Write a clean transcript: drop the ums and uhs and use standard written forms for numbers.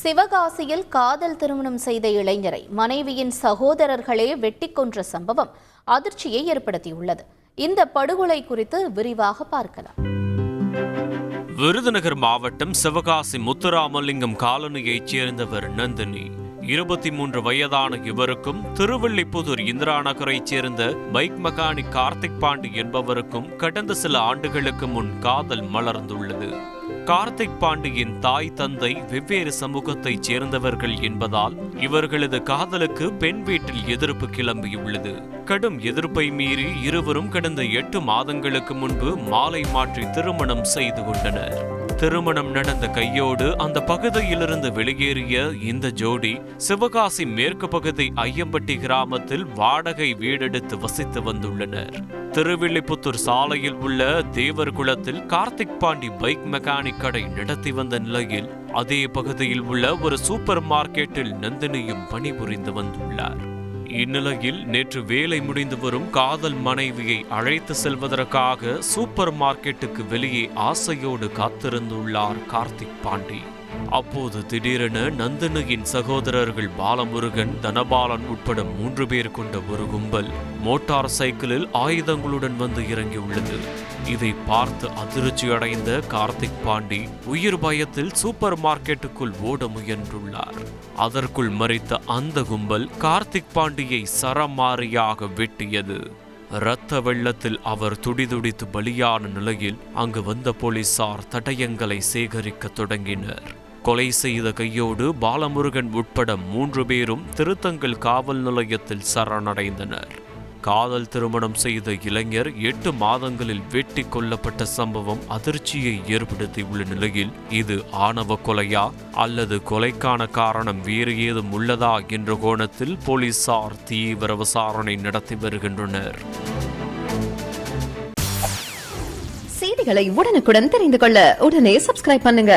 சிவகாசியில் காதல் திருமணம் செய்த இளைஞரை மனைவியின் சகோதரர்களே வெட்டிக் கொன்ற சம்பவம் அதிர்ச்சியை ஏற்படுத்தியுள்ளது. இந்த படுகொலை குறித்து விரிவாக பார்க்கலாம். விருதுநகர் மாவட்டம் சிவகாசி முத்துராமலிங்கம் காலனியைச் சேர்ந்தவர் நந்தினி. 23 வயதான இவருக்கும் திருவில்லிபுத்தூர் இந்திரா நகரைச் சேர்ந்த பைக் மெக்கானிக் கார்த்திக் பாண்டி என்பவருக்கும் கடந்த சில ஆண்டுகளுக்கு முன் காதல் மலர்ந்துள்ளது. கார்த்திக் பாண்டியின் தாய் தந்தை வெவ்வேறு சமூகத்தைச் சேர்ந்தவர்கள் என்பதால் இவர்களது காதலுக்கு பெண் வீட்டில் எதிர்ப்பு கிளம்பியுள்ளது. கடும் எதிர்ப்பை மீறி இருவரும் கடந்த 8 மாதங்களுக்கு முன்பு மாலை மாற்றி திருமணம் செய்து கொண்டனர். திருமணம் நடந்த கையோடு அந்த பகுதியிலிருந்து வெளியேறிய இந்த ஜோடி சிவகாசி மேற்கு பகுதி ஐயம்பட்டி கிராமத்தில் வாடகை வீடெடுத்து வசித்து வந்துள்ளனர். திருவில்லிபுத்தூர் சாலையில் உள்ள தேவர்குளத்தில் கார்த்திக் பாண்டி பைக் மெக்கானிக் கடை நடத்தி வந்த நிலையில் அதே பகுதியில் உள்ள ஒரு சூப்பர் மார்க்கெட்டில் நந்தினியும் பணிபுரிந்து வந்துள்ளார். இந்நிலையில் நேற்று வேலை முடிந்து வரும் காதல் மனைவியை அழைத்து செல்வதற்காக சூப்பர் மார்க்கெட்டுக்கு வெளியே ஆசையோடு காத்திருந்துள்ளார் கார்த்திக் பாண்டி. அப்போது திடீரென நந்தினியின் சகோதரர்கள் பாலமுருகன், தனபாலன் உட்பட 3 பேர் கொண்ட ஒரு கும்பல் மோட்டார் சைக்கிளில் ஆயுதங்களுடன் வந்து இறங்கியுள்ளது. இதை பார்த்து அதிர்ச்சி அடைந்த கார்த்திக் பாண்டி உயிர் பயத்தில் சூப்பர் மார்க்கெட்டுக்குள் ஓட முயன்றுள்ளார். அதற்குள் மறித்த அந்த கும்பல் கார்த்திக் பாண்டியை சரமாரியாக வெட்டியது. இரத்த வெள்ளத்தில் அவர் துடிதுடித்து பலியான நிலையில் அங்கு வந்த போலீசார் தடயங்களை சேகரிக்க தொடங்கினர். கொலை செய்த கையோடு பாலமுருகன் உட்பட 3 பேரும் திருத்தங்கல் காவல் நிலையத்தில் சரணடைந்தனர். காதல் திருமணம் செய்த இளைஞர் 8 மாதங்களில் வெட்டி கொல்லப்பட்ட சம்பவம் அதிர்ச்சியை ஏற்படுத்தியுள்ள நிலையில் இது ஆணவ கொலையா அல்லது கொலைக்கான காரணம் வேறு ஏதும் உள்ளதா என்ற கோணத்தில் போலீசார் தீவிர விசாரணை நடத்தி வருகின்றனர். செய்திகளை உடனுக்குடன் தெரிந்து கொள்ள உடனே சப்ஸ்கிரைப் பண்ணுங்க.